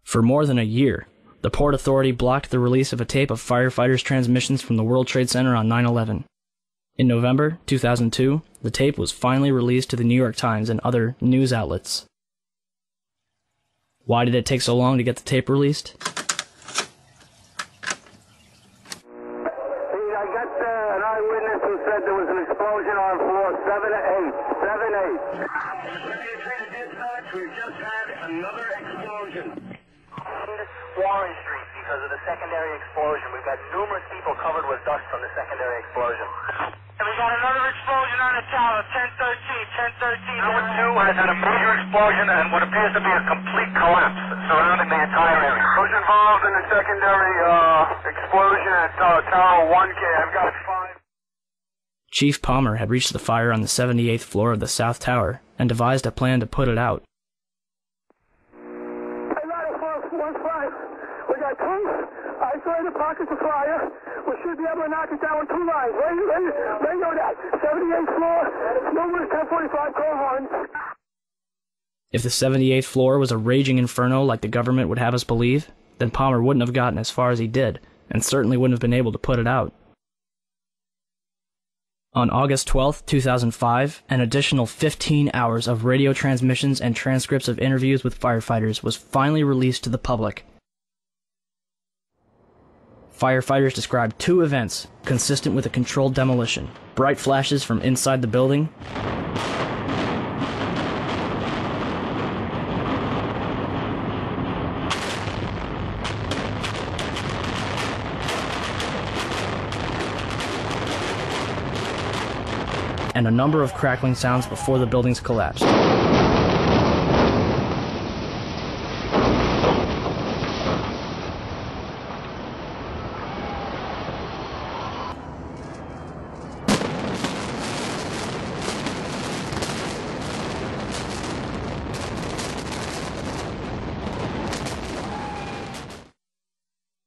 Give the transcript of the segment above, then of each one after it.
For more than a year, the Port Authority blocked the release of a tape of firefighters' transmissions from the World Trade Center on 9/11. In November 2002, the tape was finally released to the New York Times and other news outlets. Why did it take so long to get the tape released? I got an eyewitness who said there was an explosion on floor 7-8. 7-8. We've just had another explosion. Warren Street because of the secondary explosion. We've got numerous people covered with dust from the secondary explosion. And we got another explosion on the tower, 1013. Tower 2 has had a major explosion and what appears to be a complete collapse surrounding the entire area. Who's involved in the secondary explosion at Tower 1K? I've got 5. Chief Palmer had reached the fire on the 78th floor of the South Tower and devised a plan to put it out. We got two isolated pockets of fire. We should be able to knock it down with 2 lines. Right on that. 78th floor, numerous 1045 call horns. If the 78th floor was a raging inferno like the government would have us believe, then Palmer wouldn't have gotten as far as he did, and certainly wouldn't have been able to put it out. On August 12, 2005, an additional 15 hours of radio transmissions and transcripts of interviews with firefighters was finally released to the public. Firefighters described 2 events consistent with a controlled demolition: bright flashes from inside the building and a number of crackling sounds before the buildings collapsed.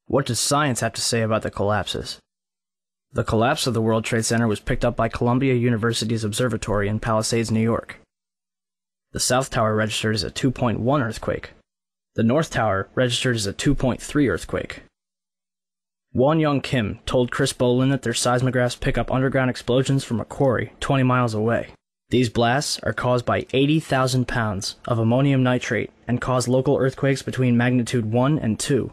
What does science have to say about the collapses? The collapse of the World Trade Center was picked up by Columbia University's observatory in Palisades, New York. The South Tower registered as a 2.1 earthquake. The North Tower registered as a 2.3 earthquake. Won Young Kim told Chris Bolin that their seismographs pick up underground explosions from a quarry 20 miles away. These blasts are caused by 80,000 pounds of ammonium nitrate and cause local earthquakes between magnitude 1 and 2.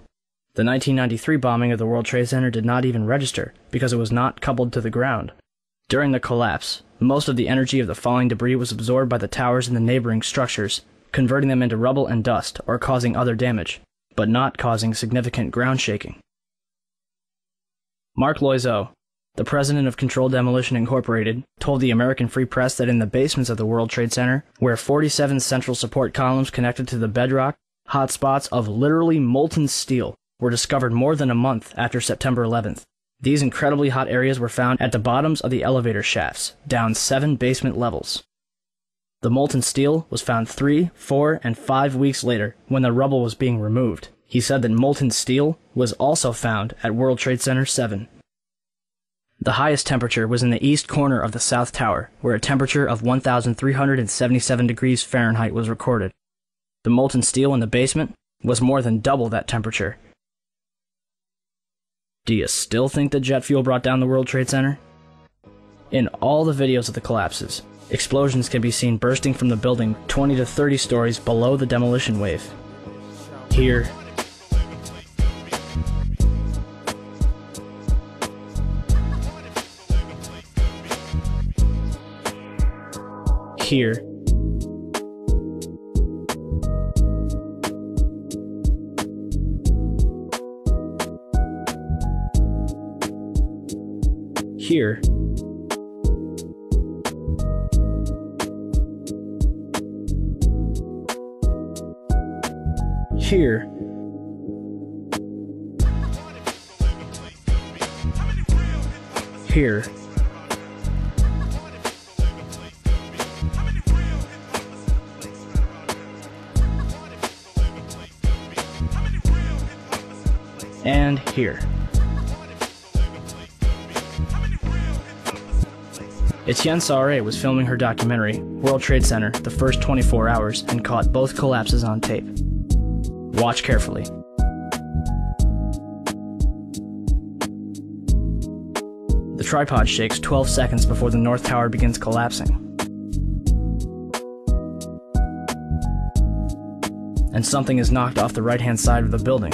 The 1993 bombing of the World Trade Center did not even register because it was not coupled to the ground. During the collapse, most of the energy of the falling debris was absorbed by the towers and the neighboring structures, converting them into rubble and dust or causing other damage, but not causing significant ground shaking. Mark Loiseau, the president of Controlled Demolition Incorporated, told the American Free Press that in the basements of the World Trade Center, where 47 central support columns connected to the bedrock, hot spots of literally molten steel were discovered more than a month after September 11th. These incredibly hot areas were found at the bottoms of the elevator shafts, down 7 basement levels. The molten steel was found 3, 4, and 5 weeks later when the rubble was being removed. He said that molten steel was also found at World Trade Center 7. The highest temperature was in the east corner of the South Tower, where a temperature of 1,377 degrees Fahrenheit was recorded. The molten steel in the basement was more than double that temperature. Do you still think that jet fuel brought down the World Trade Center? In all the videos of the collapses, explosions can be seen bursting from the building 20 to 30 stories below the demolition wave. Here, here, here, here, here, and here. Etienne Sauret was filming her documentary, World Trade Center, the first 24 hours, and caught both collapses on tape. Watch carefully. The tripod shakes 12 seconds before the North Tower begins collapsing. And something is knocked off the right-hand side of the building.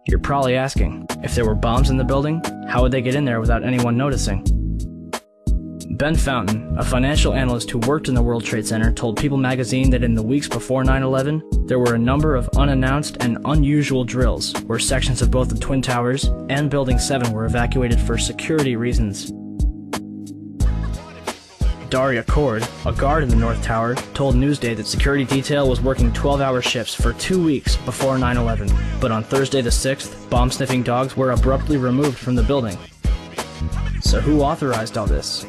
You're probably asking, if there were bombs in the building, how would they get in there without anyone noticing? Ben Fountain, a financial analyst who worked in the World Trade Center, told People magazine that in the weeks before 9/11, there were a number of unannounced and unusual drills where sections of both the Twin Towers and Building 7 were evacuated for security reasons. Daria Cord, a guard in the North Tower, told Newsday that security detail was working 12-hour shifts for 2 weeks before 9/11, but on Thursday the 6th, bomb-sniffing dogs were abruptly removed from the building. So who authorized all this?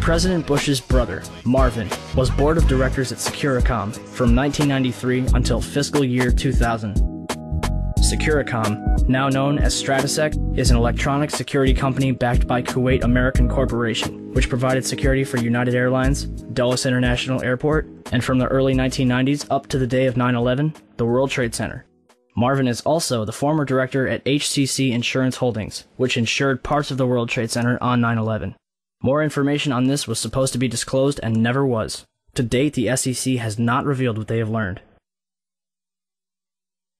President Bush's brother, Marvin, was board of directors at Securicom from 1993 until fiscal year 2000. Securicom, now known as Stratasec, is an electronic security company backed by Kuwait American Corporation, which provided security for United Airlines, Dulles International Airport, and from the early 1990s up to the day of 9/11, the World Trade Center. Marvin is also the former director at HCC Insurance Holdings, which insured parts of the World Trade Center on 9/11. More information on this was supposed to be disclosed and never was. To date, the SEC has not revealed what they have learned.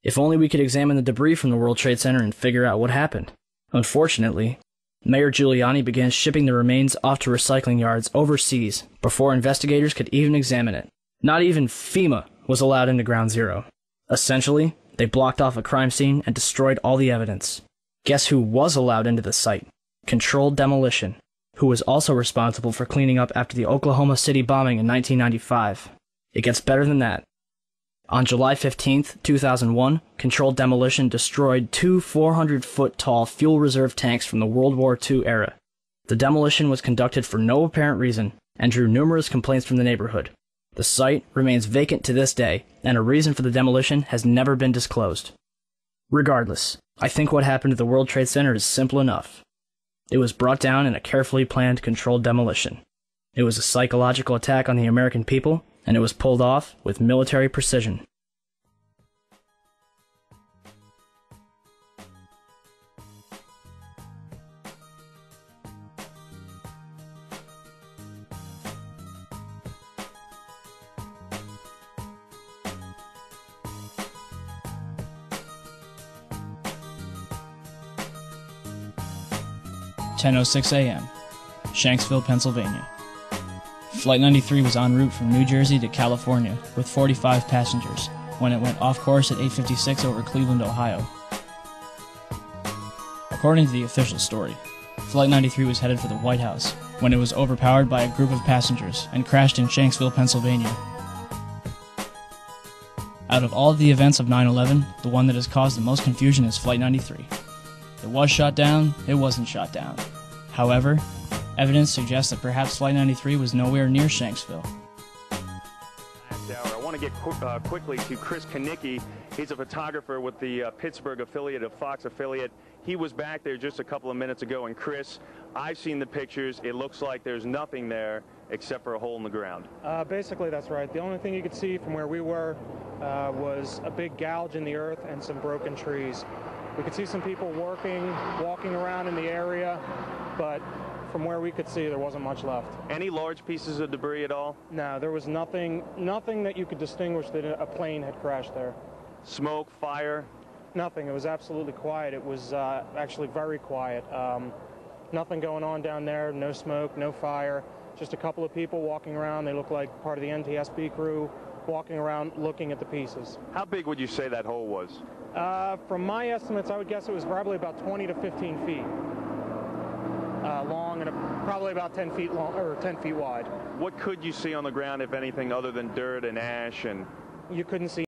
If only we could examine the debris from the World Trade Center and figure out what happened. Unfortunately, Mayor Giuliani began shipping the remains off to recycling yards overseas before investigators could even examine it. Not even FEMA was allowed into Ground Zero. Essentially, they blocked off a crime scene and destroyed all the evidence. Guess who was allowed into the site? Controlled Demolition, who was also responsible for cleaning up after the Oklahoma City bombing in 1995. It gets better than that. On July 15, 2001, Controlled Demolition destroyed 2 400-foot-tall fuel reserve tanks from the World War II era. The demolition was conducted for no apparent reason and drew numerous complaints from the neighborhood. The site remains vacant to this day, and a reason for the demolition has never been disclosed. Regardless, I think what happened to the World Trade Center is simple enough. It was brought down in a carefully planned, controlled demolition. It was a psychological attack on the American people, and it was pulled off with military precision. "10:06 a.m., Shanksville, Pennsylvania. Flight 93 was en route from New Jersey to California with 45 passengers when it went off course at 8:56 over Cleveland, Ohio. According to the official story, Flight 93 was headed for the White House when it was overpowered by a group of passengers and crashed in Shanksville, Pennsylvania. Out of all of the events of 9/11, the one that has caused the most confusion is Flight 93. It was shot down, it wasn't shot down. However, evidence suggests that perhaps Flight 93 was nowhere near Shanksville. I want to get quickly to Chris Kanicki. He's a photographer with the Pittsburgh affiliate of Fox affiliate. He was back there just a couple of minutes ago, and Chris, I've seen the pictures. It looks like there's nothing there except for a hole in the ground. Basically, that's right. The only thing you could see from where we were was a big gouge in the earth and some broken trees. We could see some people walking around in the area, but from where we could see, there wasn't much left. Any large pieces of debris at all? No, there was nothing that you could distinguish that a plane had crashed there. Smoke, fire? Nothing. It was absolutely quiet. It was actually very quiet. Nothing going on down there, no smoke, no fire. Just a couple of people walking around. They look like part of the NTSB crew walking around looking at the pieces. How big would you say that hole was? From my estimates, I would guess it was probably about 20 to 15 feet long and probably about 10 feet long or 10 feet wide. What could you see on the ground, if anything, other than dirt and ash? And you couldn't see